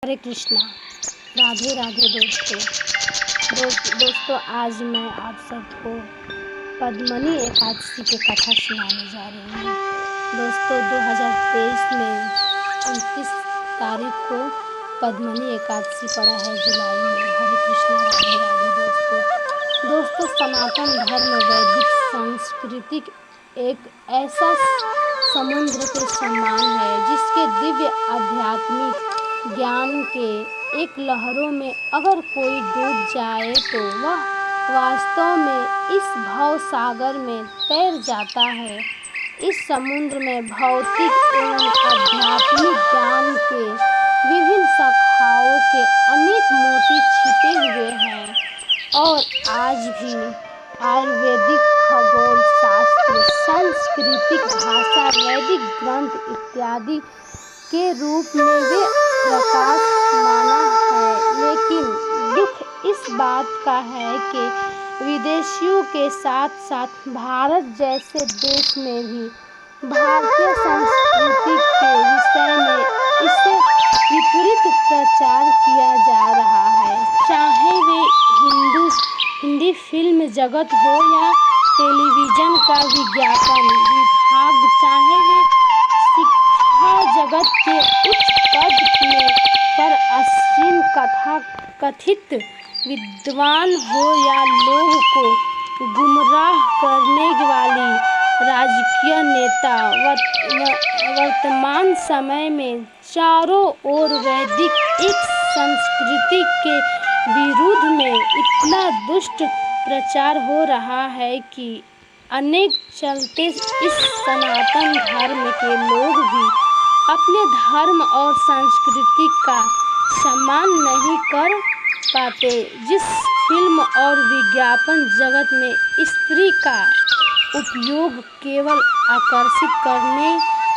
हरे कृष्णा। राधे राधे दोस्तों, आज मैं आप सबको पद्मनी एकादशी की कथा सुनाने जा रही हूँ। दोस्तों, 2023 में 29 तारीख को पद्मनी एकादशी पड़ा है, जुलाई में। हरे कृष्णा, राधे राधे दोस्तों, सनातन धर्म वैदिक सांस्कृतिक एक ऐसा समुद्र के समान है जिसके दिव्य आध्यात्मिक ज्ञान के एक लहरों में अगर कोई डूब जाए तो वह वास्तव में इस भव सागर में तैर जाता है। इस समुद्र में भौतिक एवं आध्यात्मिक ज्ञान के विभिन्न शाखाओं के अनेक मोती छिपे हुए हैं और आज भी आयुर्वेदिक, खगोल शास्त्र, सांस्कृतिक भाषा, वैदिक ग्रंथ इत्यादि के रूप में वे प्रकाश माना है। लेकिन दुख इस बात का है कि विदेशियों के साथ साथ भारत जैसे देश में भी भारतीय संस्कृति के विषय में इससे विपरीत प्रचार किया जा रहा है। चाहे वे हिंदी फिल्म जगत हो या टेलीविजन का विज्ञापन विभाग, चाहे वे शिक्षा जगत के उच्च पद में पर आसीन कथित विद्वान हो या लोगों को गुमराह करने वाली राजकीय नेता, वर्तमान समय में चारों ओर वैदिक एक संस्कृति के विरुद्ध में इतना दुष्ट प्रचार हो रहा है कि अनेक चलते इस सनातन धर्म के लोग भी अपने धर्म और संस्कृति का सम्मान नहीं कर पाते। जिस फिल्म और विज्ञापन जगत में स्त्री का उपयोग केवल आकर्षित करने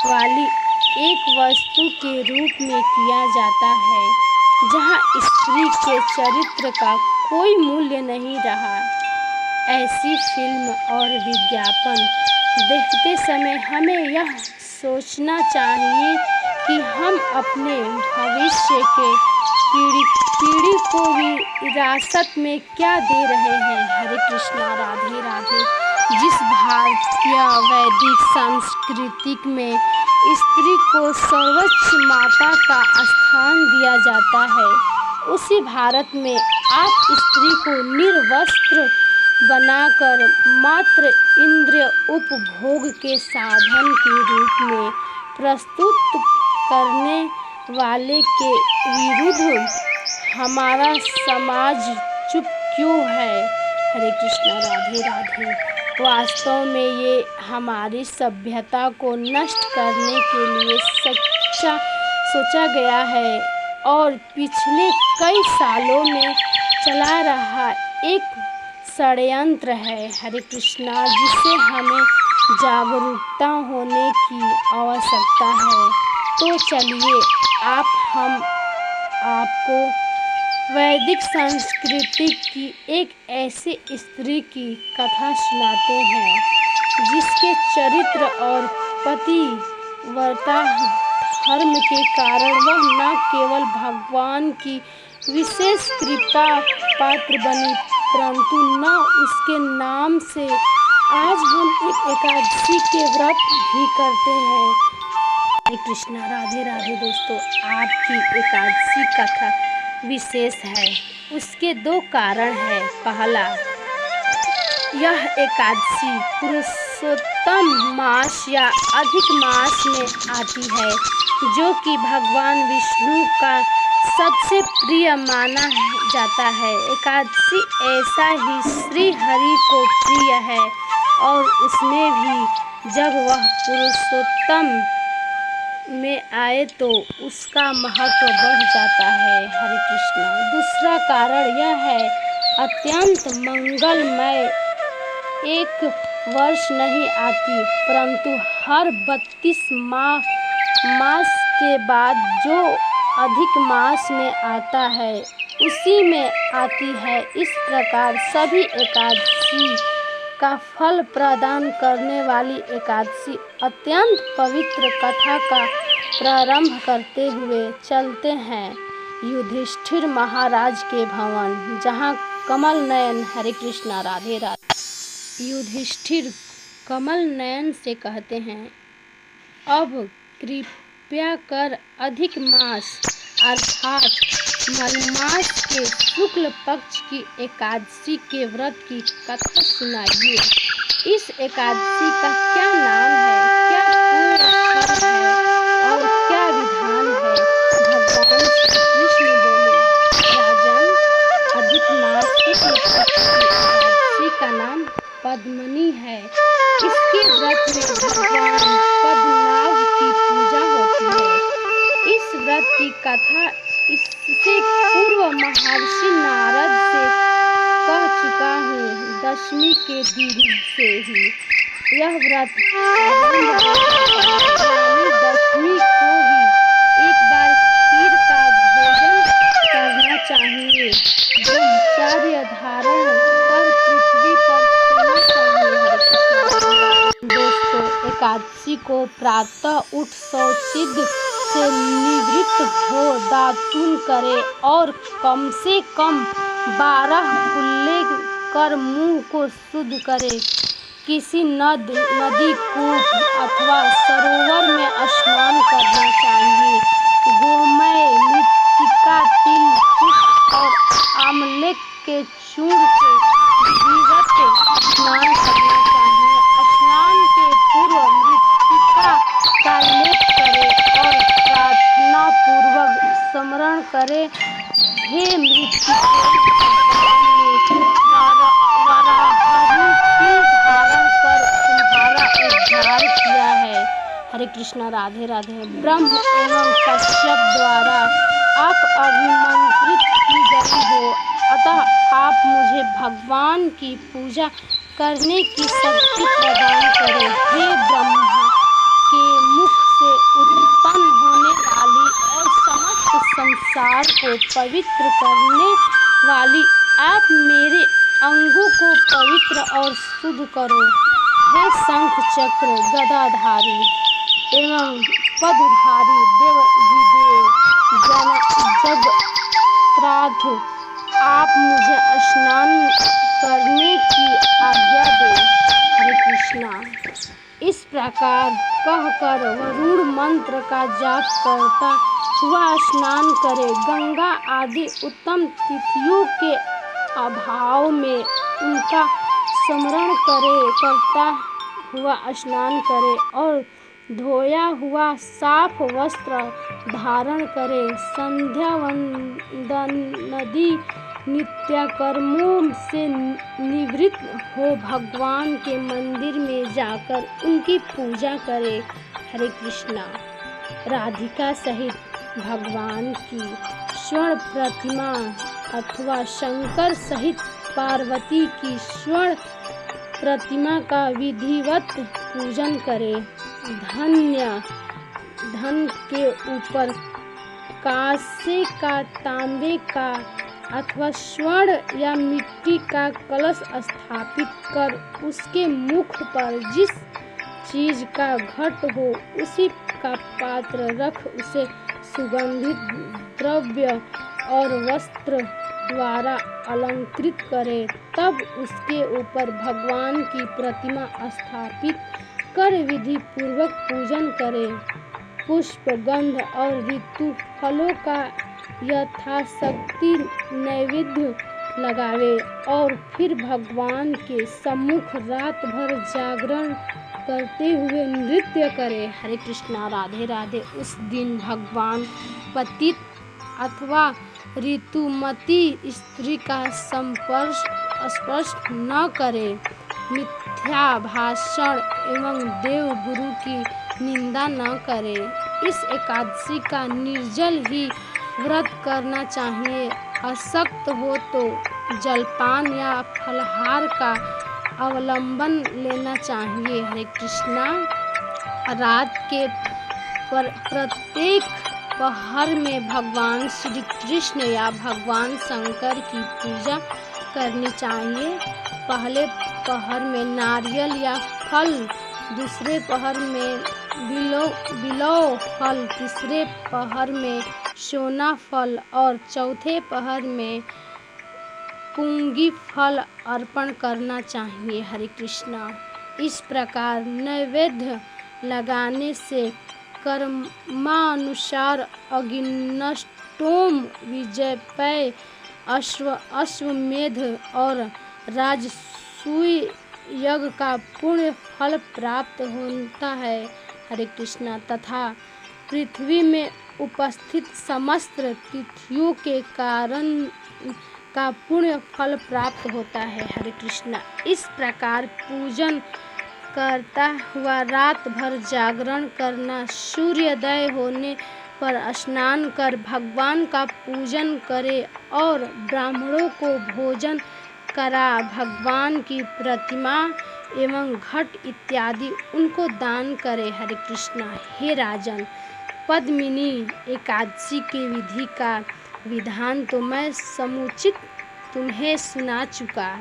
वाली एक वस्तु के रूप में किया जाता है, जहां स्त्री के चरित्र का कोई मूल्य नहीं रहा, ऐसी फिल्म और विज्ञापन देखते समय हमें यह सोचना चाहिए कि हम अपने भविष्य के पीढ़ी को विरासत में क्या दे रहे हैं। हरे कृष्णा, राधे राधे। जिस भारतीय वैदिक संस्कृति में स्त्री को सर्वोच्च माता का स्थान दिया जाता है, उसी भारत में आप स्त्री को निर्वस्त्र बनाकर मात्र इंद्रिय उपभोग के साधन के रूप में प्रस्तुत करने वाले के विरुद्ध हमारा समाज चुप क्यों है। हरे कृष्णा, राधे राधे। वास्तव में ये हमारी सभ्यता को नष्ट करने के लिए सोचा गया है और पिछले कई सालों में चला रहा एक षड्यंत्र है। हरे कृष्णा, जिससे हमें जागरूकता होने की आवश्यकता है। तो चलिए हम आपको वैदिक संस्कृति की एक ऐसे स्त्री की कथा सुनाते हैं जिसके चरित्र और पतिव्रता धर्म के कारण वह न केवल भगवान की विशेष कृपा पात्र बनी, परंतु न उसके नाम से आज हम एक एकादशी के व्रत भी करते हैं। हरे कृष्णा, राधे राधे। दोस्तों, आपकी एकादशी कथा विशेष है। उसके दो कारण हैं। पहला, यह एकादशी पुरुषोत्तम मास या अधिक मास में आती है, जो कि भगवान विष्णु का सबसे प्रिय माना जाता है। एकादशी ऐसा ही श्री हरि को प्रिय है और उसमें भी जब वह पुरुषोत्तम में आए तो उसका महत्व बढ़ जाता है। हरे कृष्णा। दूसरा कारण यह है, अत्यंत मंगलमय एक वर्ष नहीं आती, परंतु हर 32 मास के बाद जो अधिक मास में आता है उसी में आती है। इस प्रकार सभी एकादशी का फल प्रदान करने वाली एकादशी अत्यंत पवित्र कथा का प्रारंभ करते हुए चलते हैं। युधिष्ठिर महाराज के भवन, जहाँ कमल नयन, हरे कृष्णा, राधे राधे। युधिष्ठिर कमल नयन से कहते हैं, अब कृपया कर अधिक मास अर्थात मलमास के शुक्ल पक्ष की एकादशी के व्रत की कथा सुनाइए। इस एकादशी का क्या नाम है, क्या पूर्ण फल है और क्या विधान है? भगवान श्री कृष्ण बोले, राजन, अधिक मास शुक्ल पक्ष की एकादशी का नाम पद्मनी है। इसके व्रत में भगवान पद्मनाभ की पूजा होती है। इस व्रत की कथा इससे पूर्व महर्षि नारद से कह चुका हूँ। दशमी के दिन से ही यह व्रत यानी दशमी को ही एक बार खीर का भोजन करना चाहिए। ब्रह्मचर्य धारण कर पृथ्वी पर सोना चाहिए। दोस्तों, एकादशी को प्रातः उठ शौचसिद्ध से निवृत्त हो दातून करे और कम से कम 12 कुल्ले कर मुंह को शुद्ध करे। किसी नदी, कूप अथवा सरोवर में स्नान करना चाहिए। गोमय, मृत्तिका, तिल, पुष्प और आमले के चूर्ण से विधिवत स्नान करना चाहिए। स्नान के पूर्व मृत्तिका का लेप करे और प्रार्थना पूर्वक स्मरण करे, हे मृत्तिका, वराहनि तिल धारण कर तुम्हारा उद्धार किया है। हरे कृष्णा, राधे राधे। ब्रह्म एवं कश्यप द्वारा आप अभिमंत्रित की गई हो, अतः आप मुझे भगवान की पूजा करने की शक्ति प्रदान करें। हे ब्रह्मा के मुख से उत्पन्न होने वाली और समस्त संसार को पवित्र करने वाली आप मेरे अंगों को पवित्र और शुद्ध करो। हे शंख चक्र गदाधारी एवं पद्मधारी देवाधिदेव जगत्राथ, आप मुझे स्नान करने की आज्ञा दें। हरे कृष्णा। इस प्रकार कहकर वरुण मंत्र का जाप करता हुआ स्नान करे। गंगा आदि उत्तम तिथियों के अभाव में उनका स्मरण करता हुआ स्नान करे और धोया हुआ साफ वस्त्र धारण करे। संध्या वंदनादि नित्यकर्मों से निवृत्त हो भगवान के मंदिर में जाकर उनकी पूजा करे। हरे कृष्णा। राधिका सहित भगवान की स्वर्ण प्रतिमा अथवा शंकर सहित पार्वती की स्वर्ण प्रतिमा का विधिवत पूजन करे। धन के ऊपर कांसे का, तांबे का अथवा स्वर्ण या मिट्टी का कलश स्थापित कर उसके मुख पर जिस चीज का घट हो उसी का पात्र रख उसे सुगंधित द्रव्य और वस्त्र द्वारा अलंकृत करे। तब उसके ऊपर भगवान की प्रतिमा स्थापित कर विधि पूर्वक पूजन करे। पुष्प, गंध और ऋतु फलों का यथाशक्ति नैवेद्य लगावे और फिर भगवान के सम्मुख रात भर जागरण करते हुए नृत्य करे। हरे कृष्णा, राधे राधे। उस दिन भगवान पतित अथवा ऋतुमती स्त्री का स्पर्श न करे। मिथ्या भाषण एवं देव गुरु की निंदा न करे। इस एकादशी का निर्जल ही व्रत करना चाहिए। अशक्त हो तो जलपान या फलहार का अवलंबन लेना चाहिए। हरे कृष्णा। रात के प्रत्येक पहर में भगवान श्री कृष्ण या भगवान शंकर की पूजा करनी चाहिए। पहले पहर में नारियल या फल, दूसरे पहर में बिलो फल, तीसरे पहर में सोना फल और चौथे पहर में पुंगी फल अर्पण करना चाहिए। हरे कृष्णा। इस प्रकार नैवेद्य लगाने से कर्मानुसार अग्निष्टोम, विजयपय, अश्वमेध और राजसूय यज्ञ का पुण्य फल प्राप्त होता है। हरे कृष्णा। तथा पृथ्वी में उपस्थित समस्त तिथियों के कारण का पुण्य फल प्राप्त होता है। हरे कृष्णा। इस प्रकार पूजन करता हुआ रात भर जागरण करना, सूर्योदय होने पर स्नान कर भगवान का पूजन करे और ब्राह्मणों को भोजन करा, भगवान की प्रतिमा एवं घट इत्यादि उनको दान करे। हरे कृष्णा। हे राजन, पद्मिनी एकादशी के विधि का विधान तो मैं समुचित तुम्हें सुना चुका।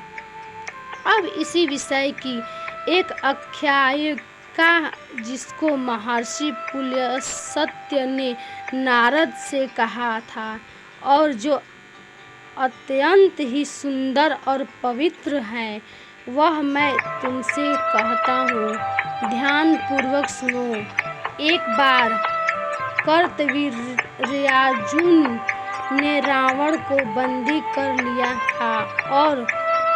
अब इसी विषय की एक आख्यायिका जिसको महर्षि पुलस्त्य ने नारद से कहा था और जो अत्यंत ही सुंदर और पवित्र है, वह मैं तुमसे कहता हूँ। ध्यान पूर्वक सुनो। एक बार कार्तवीर्यार्जुन ने रावण को बंदी कर लिया था और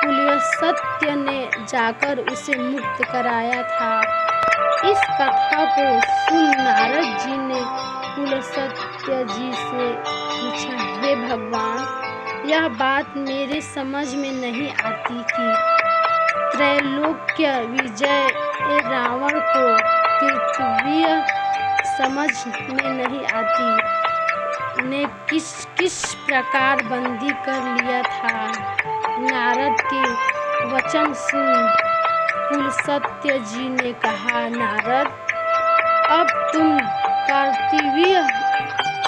पुलस्त्य ने जाकर उसे मुक्त कराया था। इस कथा को सुन नारद जी ने पुलस्त्य जी से पूछा, हे भगवान, यह बात मेरे समझ में नहीं आती कि त्रैलोक्य विजय रावण को कार्तवीर्य समझ में नहीं आती ने किस प्रकार बंदी कर लिया था। नारद के वचन सुन पुलस्त्य जी ने कहा, नारद, अब तुम कार्तवीर्य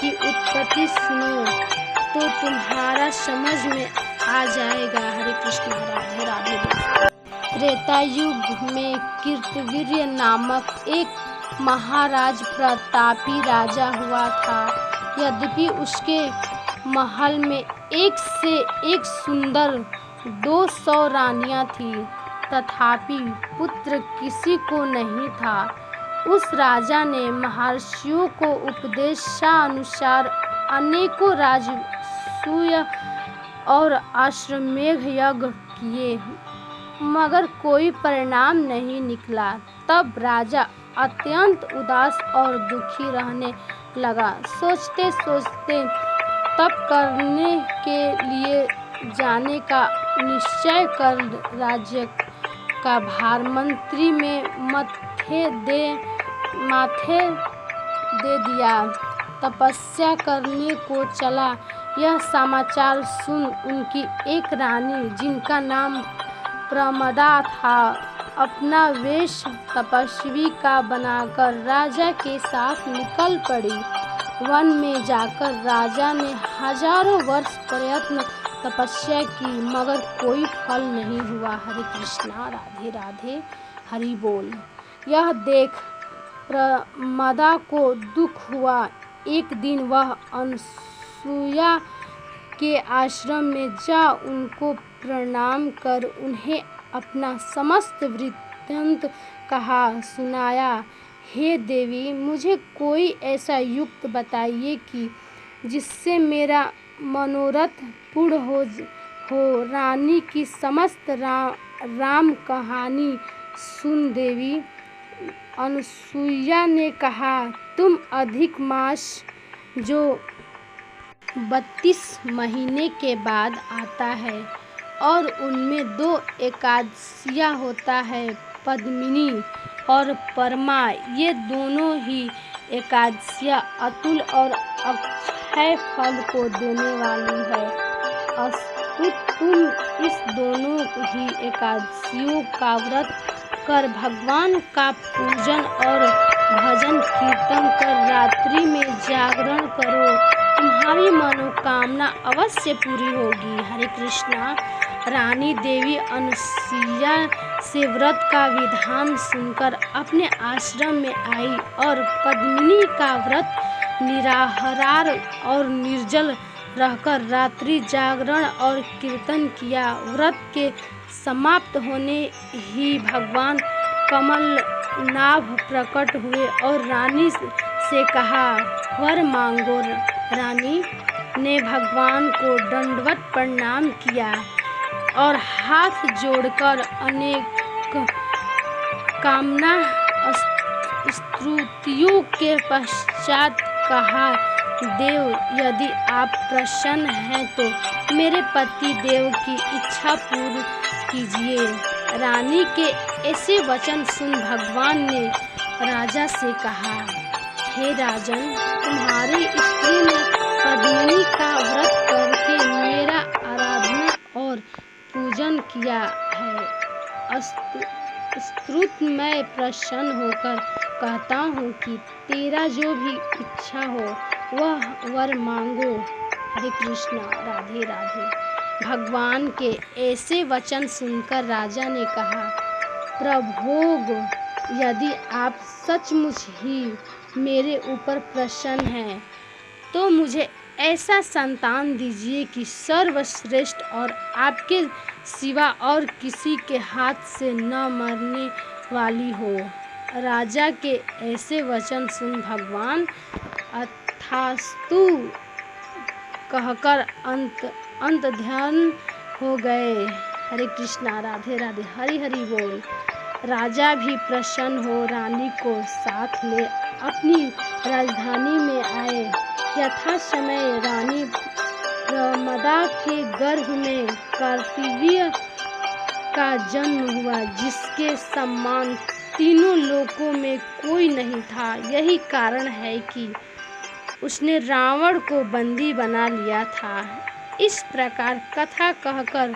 की उत्पत्ति सुनो तो तुम्हारा समझ में आ जाएगा। हरे कृष्ण। राधे राधे। त्रेता युग में कार्तवीर्य नामक एक महाराज प्रतापी राजा हुआ था। यद्यपि उसके महल में एक से एक सुंदर 200 रानियां थीं, तथापि पुत्र किसी को नहीं था। उस राजा ने महर्षियों को उपदेशानुसार अनेकों राजसूय और अश्वमेध यज्ञ किए, मगर कोई परिणाम नहीं निकला। तब राजा अत्यंत उदास और दुखी रहने लगा। सोचते सोचते तप करने के लिए जाने का निश्चय कर राज्य का भार मंत्री में माथे दे दिया। तपस्या करने को चला। यह समाचार सुन उनकी एक रानी, जिनका नाम प्रमदा था, अपना वेश तपस्वी का बनाकर राजा के साथ निकल पड़ी। वन में जाकर राजा ने हजारों वर्ष प्रयत्न तपस्या की, मगर कोई फल नहीं हुआ। हरे कृष्णा। राधे राधे। हरि बोल। यह देख प्रमदा को दुख हुआ। एक दिन वह अनसुया के आश्रम में जा उनको प्रणाम कर उन्हें अपना समस्त वृत्तांत कहा सुनाया। हे देवी, मुझे कोई ऐसा युक्त बताइए कि जिससे मेरा मनोरथ पूर्ण हो। रानी की समस्त राम कहानी सुन देवी अनसुईया ने कहा, तुम अधिक मास जो 32 महीने के बाद आता है और उनमें 2 एकादशियाँ होता है, पद्मिनी और परमा, ये दोनों ही एकादशियाँ अतुल और अक्षय फल को देने वाली है। अस्तु तुम इस दोनों ही एकादशियों का व्रत कर भगवान का पूजन और भजन कीर्तन कर रात्रि में जागरण करो, तुम्हारी मनोकामना अवश्य पूरी होगी। हरे कृष्णा। रानी देवी अनसुईया से व्रत का विधान सुनकर अपने आश्रम में आई और पद्मिनी का व्रत निराहार और निर्जल रहकर रात्रि जागरण और कीर्तन किया। व्रत के समाप्त होने ही भगवान कमलनाभ प्रकट हुए और रानी से कहा, वर मांगो। रानी ने भगवान को दंडवत प्रणाम किया और हाथ जोड़कर अनेक कामना स्तुतियों के पश्चात कहा, देव, यदि आप प्रसन्न हैं तो मेरे पति देव की इच्छा पूर्ण कीजिए। रानी के ऐसे वचन सुन भगवान ने राजा से कहा, हे राजन, तुम्हारी स्त्री ने पद्मिनी का व्रत करके मेरा आराधना और पूजन किया है। स्तुति मैं प्रसन्न होकर कहता हूँ कि तेरा जो भी इच्छा हो वह वर मांगो। हरे कृष्णा, राधे राधे। भगवान के ऐसे वचन सुनकर राजा ने कहा, प्रभोग, यदि आप सचमुच ही मेरे ऊपर प्रसन्न हैं तो मुझे ऐसा संतान दीजिए कि सर्वश्रेष्ठ और आपके सिवा और किसी के हाथ से न मरने वाली हो। राजा के ऐसे वचन सुन भगवान तथास्तु कहकर अंत ध्यान हो गए। हरे कृष्णा, राधे राधे, हरि हरि बोल। राजा भी प्रसन्न हो रानी को साथ ले अपनी राजधानी में आए। यथा समय रानी प्रमदा के गर्भ में कार्तिवीर्य का जन्म हुआ, जिसके समान तीनों लोकों में कोई नहीं था। यही कारण है कि उसने रावण को बंदी बना लिया था। इस प्रकार कथा कहकर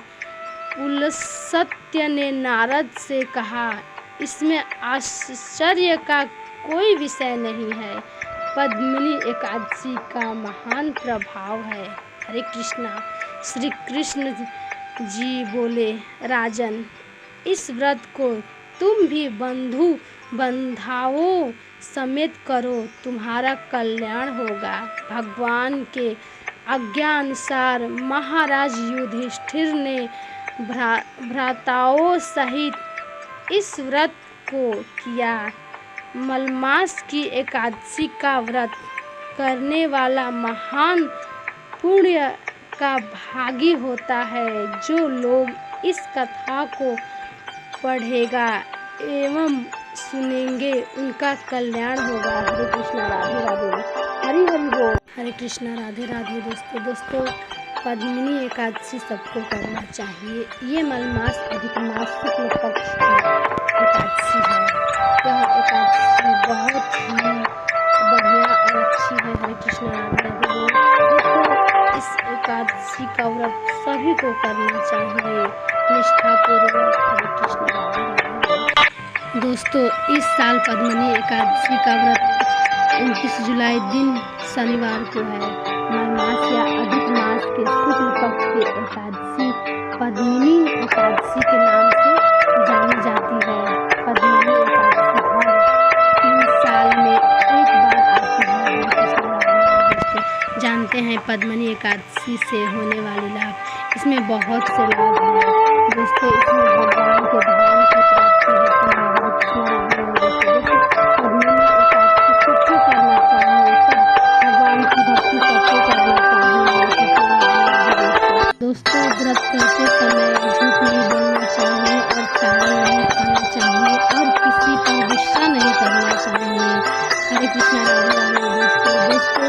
पुलस्त्य ने नारद से कहा, इसमें आश्चर्य का कोई विषय नहीं है। पद्मिनी एकादशी का महान प्रभाव है। हरे कृष्णा। श्री कृष्ण जी बोले, राजन, इस व्रत को तुम भी बंधु बंधाओं समेत करो, तुम्हारा कल्याण होगा। भगवान के आज्ञानुसार महाराज युधिष्ठिर ने भ्राताओं सहित इस व्रत को किया। मलमास की एकादशी का व्रत करने वाला महान पुण्य का भागी होता है। जो लोग इस कथा को पढ़ेगा एवं सुनेंगे उनका कल्याण होगा। हरे कृष्णा, राधे राधे, हरि हरि बोल। हरे कृष्णा, राधे राधे। दोस्तों, पद्मिनी एकादशी सबको करना चाहिए। ये मलमास अधिक मास शुक्ल पक्ष की एकादशी है। यह एकादशी बहुत ही बढ़िया और अच्छी है। हरे कृष्णा, राधे राधे। दोस्तों, इस एकादशी का व्रत सभी को करना चाहिए निष्ठापूर्वक। हरे कृष्णा, राधे राधे। दोस्तों, इस साल पद्मिनी एकादशी का व्रत 29 जुलाई दिन शनिवार को है। मलमास या अधिक मास के शुक्ल पक्ष की एकादशी पद्मिनी एकादशी के नाम से जानी जाती है। पद्मिनी एकादशी हर 3 साल में एक बार आती है। दोस्तों, जानते हैं पद्मिनी एकादशी से होने वाले लाभ। इसमें बहुत से लाभ हैं। दोस्तों, इसमें भगवान के ध्यान की प्राप्ति होती है। हरे कृष्णा, राधे राधे। पद्मिनी एकादशी सबको करना चाहिए। सब भगवान की भक्ति सबको करना चाहिए। दोस्तों, व्रत करते समय झूठ नहीं बोलना चाहिए और चावल नहीं खाना चाहिए और किसी पर गुस्सा नहीं करना चाहिए। हरे कृष्णा, राधे राधे। दोस्तों